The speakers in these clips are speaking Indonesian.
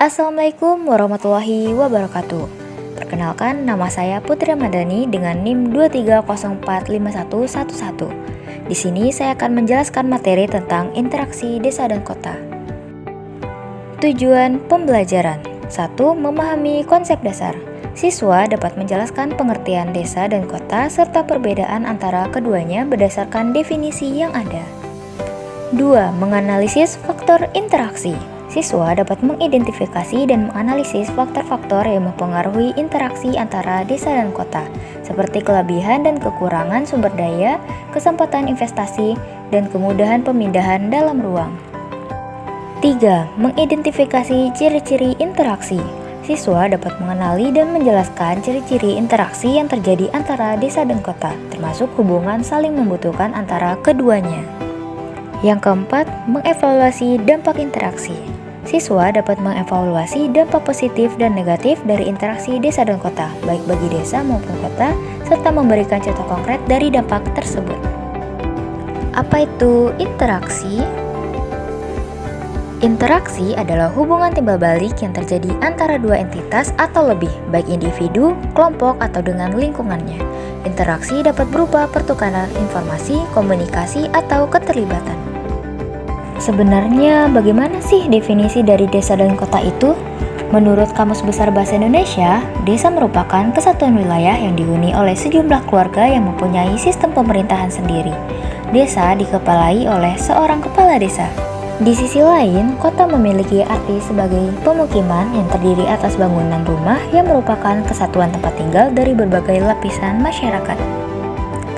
Assalamualaikum warahmatullahi wabarakatuh. Perkenalkan, nama saya Putri Ramadhani dengan NIM 230451111. Di sini saya akan menjelaskan materi tentang interaksi desa dan kota. Tujuan pembelajaran: 1. Memahami konsep dasar. Siswa dapat menjelaskan pengertian desa dan kota serta perbedaan antara keduanya berdasarkan definisi yang ada. 2. Menganalisis faktor interaksi. Siswa dapat mengidentifikasi dan menganalisis faktor-faktor yang mempengaruhi interaksi antara desa dan kota, seperti kelebihan dan kekurangan sumber daya, kesempatan investasi, dan kemudahan pemindahan dalam ruang. 3. Mengidentifikasi ciri-ciri interaksi. Siswa dapat mengenali dan menjelaskan ciri-ciri interaksi yang terjadi antara desa dan kota, termasuk hubungan saling membutuhkan antara keduanya. Yang keempat, mengevaluasi dampak interaksi. Siswa dapat mengevaluasi dampak positif dan negatif dari interaksi desa dan kota, baik bagi desa maupun kota, serta memberikan contoh konkret dari dampak tersebut. Apa itu interaksi? Interaksi adalah hubungan timbal balik yang terjadi antara dua entitas atau lebih, baik individu, kelompok, atau dengan lingkungannya. Interaksi dapat berupa pertukaran informasi, komunikasi, atau keterlibatan. Sebenarnya bagaimana sih definisi dari desa dan kota itu? Menurut Kamus Besar Bahasa Indonesia, desa merupakan kesatuan wilayah yang dihuni oleh sejumlah keluarga yang mempunyai sistem pemerintahan sendiri. Desa dikepalai oleh seorang kepala desa. Di sisi lain, kota memiliki arti sebagai pemukiman yang terdiri atas bangunan rumah yang merupakan kesatuan tempat tinggal dari berbagai lapisan masyarakat.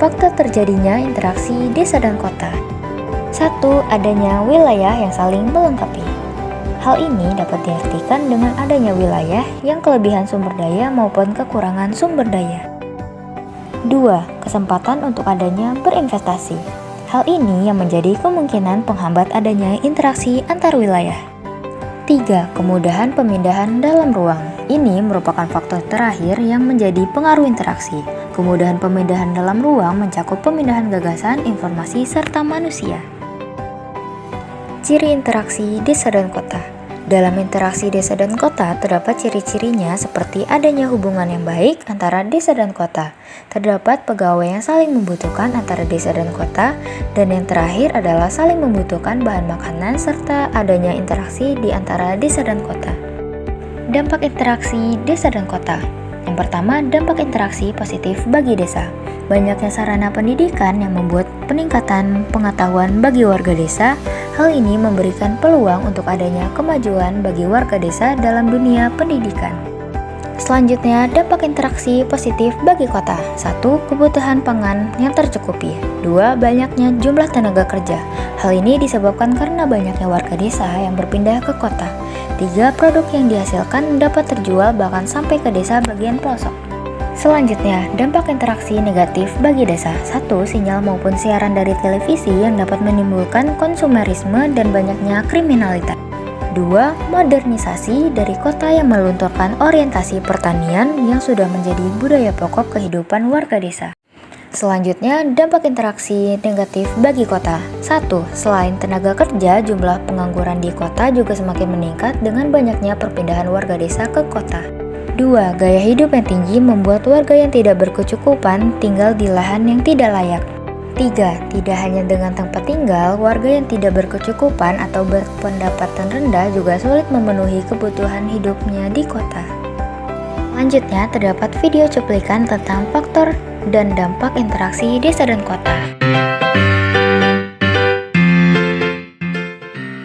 Faktor terjadinya interaksi desa dan kota. 1. Adanya wilayah yang saling melengkapi. Hal ini dapat diartikan dengan adanya wilayah yang kelebihan sumber daya maupun kekurangan sumber daya. 2. Kesempatan untuk adanya berinvestasi. Hal ini yang menjadi kemungkinan penghambat adanya interaksi antar wilayah. 3. Kemudahan pemindahan dalam ruang. Ini merupakan faktor terakhir yang menjadi pengaruh interaksi. Kemudahan pemindahan dalam ruang mencakup pemindahan gagasan, informasi, serta manusia. Ciri interaksi desa dan kota. Dalam interaksi desa dan kota terdapat ciri-cirinya seperti adanya hubungan yang baik antara desa dan kota. Terdapat pegawai yang saling membutuhkan antara desa dan kota, dan yang terakhir adalah saling membutuhkan bahan makanan serta adanya interaksi di antara desa dan kota. Dampak interaksi desa dan kota. Yang pertama, dampak interaksi positif bagi desa. Banyaknya sarana pendidikan yang membuat peningkatan pengetahuan bagi warga desa. Hal ini memberikan peluang untuk adanya kemajuan bagi warga desa dalam dunia pendidikan. Selanjutnya, dampak interaksi positif bagi kota. 1. Kebutuhan pangan yang tercukupi. 2. Banyaknya jumlah tenaga kerja. Hal ini disebabkan karena banyaknya warga desa yang berpindah ke kota. 3. Produk yang dihasilkan dapat terjual bahkan sampai ke desa bagian pelosok. Selanjutnya, dampak interaksi negatif bagi desa. 1. Sinyal maupun siaran dari televisi yang dapat menimbulkan konsumerisme dan banyaknya kriminalitas. 2. Modernisasi dari kota yang melunturkan orientasi pertanian yang sudah menjadi budaya pokok kehidupan warga desa. Selanjutnya, dampak interaksi negatif bagi kota. 1. Selain tenaga kerja, jumlah pengangguran di kota juga semakin meningkat dengan banyaknya perpindahan warga desa ke kota. 2. Gaya hidup yang tinggi membuat warga yang tidak berkecukupan tinggal di lahan yang tidak layak. 3. Tidak hanya dengan tempat tinggal, warga yang tidak berkecukupan atau berpendapatan rendah juga sulit memenuhi kebutuhan hidupnya di kota. Selanjutnya, terdapat video cuplikan tentang faktor dan dampak interaksi desa dan kota.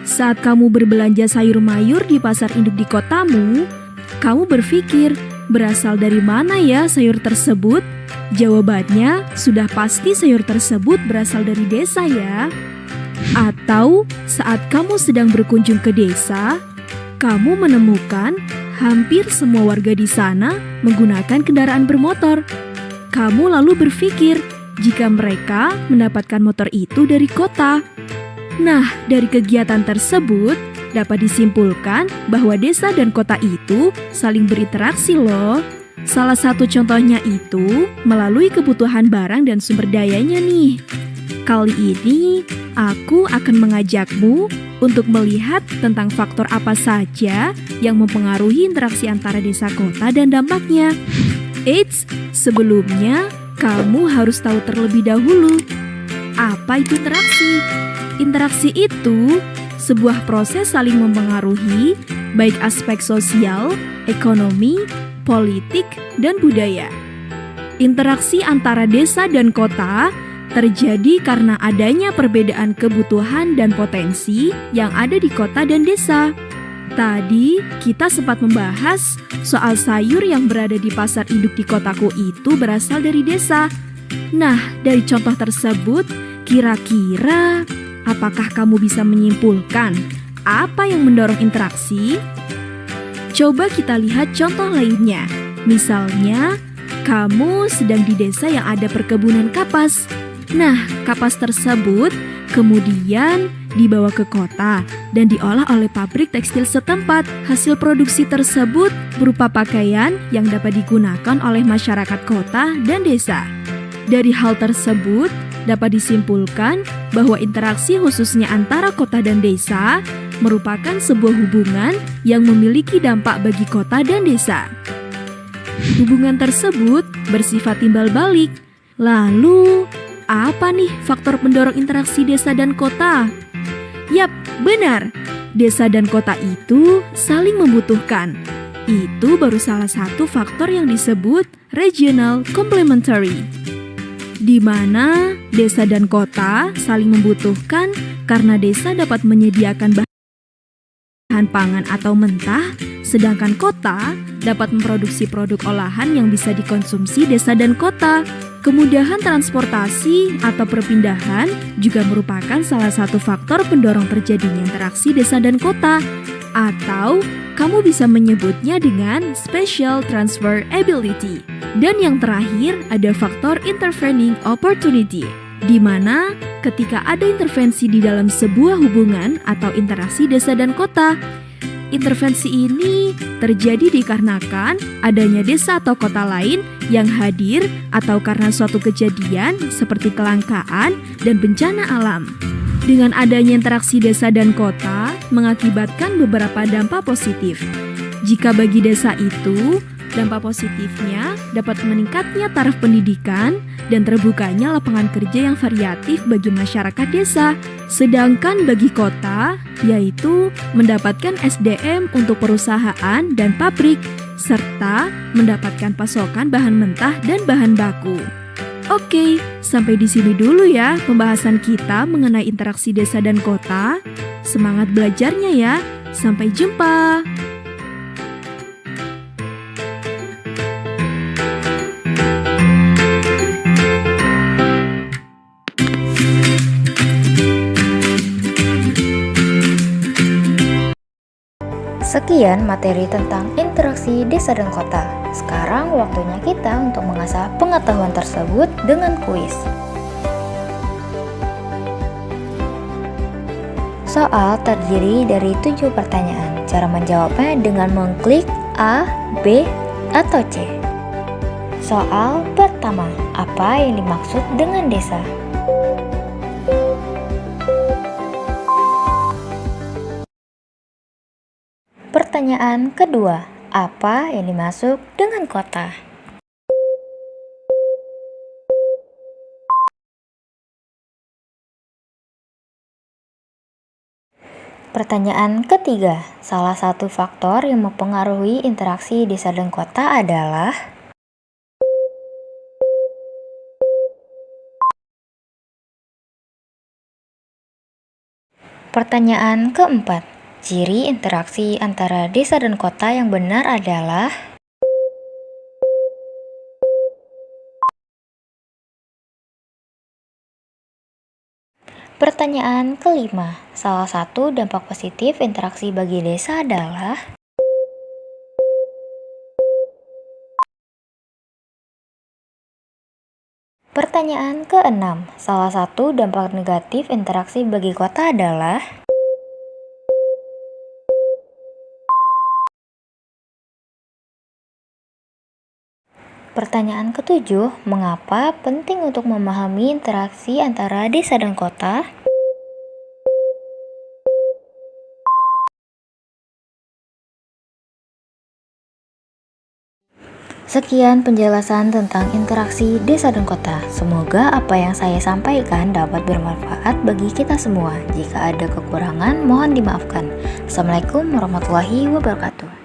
Saat kamu berbelanja sayur mayur di pasar induk di kotamu, kamu berpikir, berasal dari mana ya sayur tersebut? Jawabannya, sudah pasti sayur tersebut berasal dari desa ya. Atau saat kamu sedang berkunjung ke desa, kamu menemukan hampir semua warga di sana menggunakan kendaraan bermotor. Kamu lalu berpikir, jika mereka mendapatkan motor itu dari kota. Nah, dari kegiatan tersebut, dapat disimpulkan bahwa desa dan kota itu saling berinteraksi loh. Salah satu contohnya itu melalui kebutuhan barang dan sumber dayanya nih. Kali ini, aku akan mengajakmu untuk melihat tentang faktor apa saja yang mempengaruhi interaksi antara desa kota dan dampaknya. Eits, sebelumnya kamu harus tahu terlebih dahulu. Apa itu interaksi? Interaksi itu sebuah proses saling mempengaruhi, baik aspek sosial, ekonomi, politik, dan budaya. Interaksi antara desa dan kota terjadi karena adanya perbedaan kebutuhan dan potensi yang ada di kota dan desa. Tadi kita sempat membahas soal sayur yang berada di pasar induk di kotaku itu berasal dari desa. Nah, dari contoh tersebut, kira-kira apakah kamu bisa menyimpulkan apa yang mendorong interaksi? Coba kita lihat contoh lainnya. Misalnya, kamu sedang di desa yang ada perkebunan kapas. Nah, kapas tersebut kemudian dibawa ke kota dan diolah oleh pabrik tekstil setempat. Hasil produksi tersebut berupa pakaian yang dapat digunakan oleh masyarakat kota dan desa. Dari hal tersebut, dapat disimpulkan bahwa interaksi khususnya antara kota dan desa merupakan sebuah hubungan yang memiliki dampak bagi kota dan desa. Hubungan tersebut bersifat timbal balik. Lalu, apa nih faktor pendorong interaksi desa dan kota? Yap, benar. Desa dan kota itu saling membutuhkan. Itu baru salah satu faktor yang disebut regional complementary, di mana desa dan kota saling membutuhkan karena desa dapat menyediakan bahan pangan atau mentah, sedangkan kota dapat memproduksi produk olahan yang bisa dikonsumsi desa dan kota. Kemudahan transportasi atau perpindahan juga merupakan salah satu faktor pendorong terjadinya interaksi desa dan kota, atau kamu bisa menyebutnya dengan spatial transfer ability. Dan yang terakhir ada faktor intervening opportunity, di mana ketika ada intervensi di dalam sebuah hubungan atau interaksi desa dan kota, intervensi ini terjadi dikarenakan adanya desa atau kota lain yang hadir atau karena suatu kejadian seperti kelangkaan dan bencana alam. Dengan adanya interaksi desa dan kota mengakibatkan beberapa dampak positif. Jika bagi desa itu, dampak positifnya dapat meningkatnya taraf pendidikan dan terbukanya lapangan kerja yang variatif bagi masyarakat desa. Sedangkan bagi kota, yaitu mendapatkan SDM untuk perusahaan dan pabrik, serta mendapatkan pasokan bahan mentah dan bahan baku. Oke, sampai di sini dulu ya pembahasan kita mengenai interaksi desa dan kota. Semangat belajarnya ya. Sampai jumpa. Sekian materi tentang interaksi desa dan kota. Sekarang waktunya kita untuk mengasah pengetahuan tersebut dengan kuis. Soal terdiri dari 7 pertanyaan. Cara menjawabnya dengan mengklik A, B, atau C. Soal pertama, apa yang dimaksud dengan desa? Pertanyaan kedua, apa yang dimaksud dengan kota? Pertanyaan ketiga, salah satu faktor yang mempengaruhi interaksi desa dan kota adalah? Pertanyaan keempat, ciri interaksi antara desa dan kota yang benar adalah? Pertanyaan kelima, salah satu dampak positif interaksi bagi desa adalah? Pertanyaan keenam, salah satu dampak negatif interaksi bagi kota adalah? Pertanyaan ketujuh, mengapa penting untuk memahami interaksi antara desa dan kota? Sekian penjelasan tentang interaksi desa dan kota. Semoga apa yang saya sampaikan dapat bermanfaat bagi kita semua. Jika ada kekurangan, mohon dimaafkan. Assalamualaikum warahmatullahi wabarakatuh.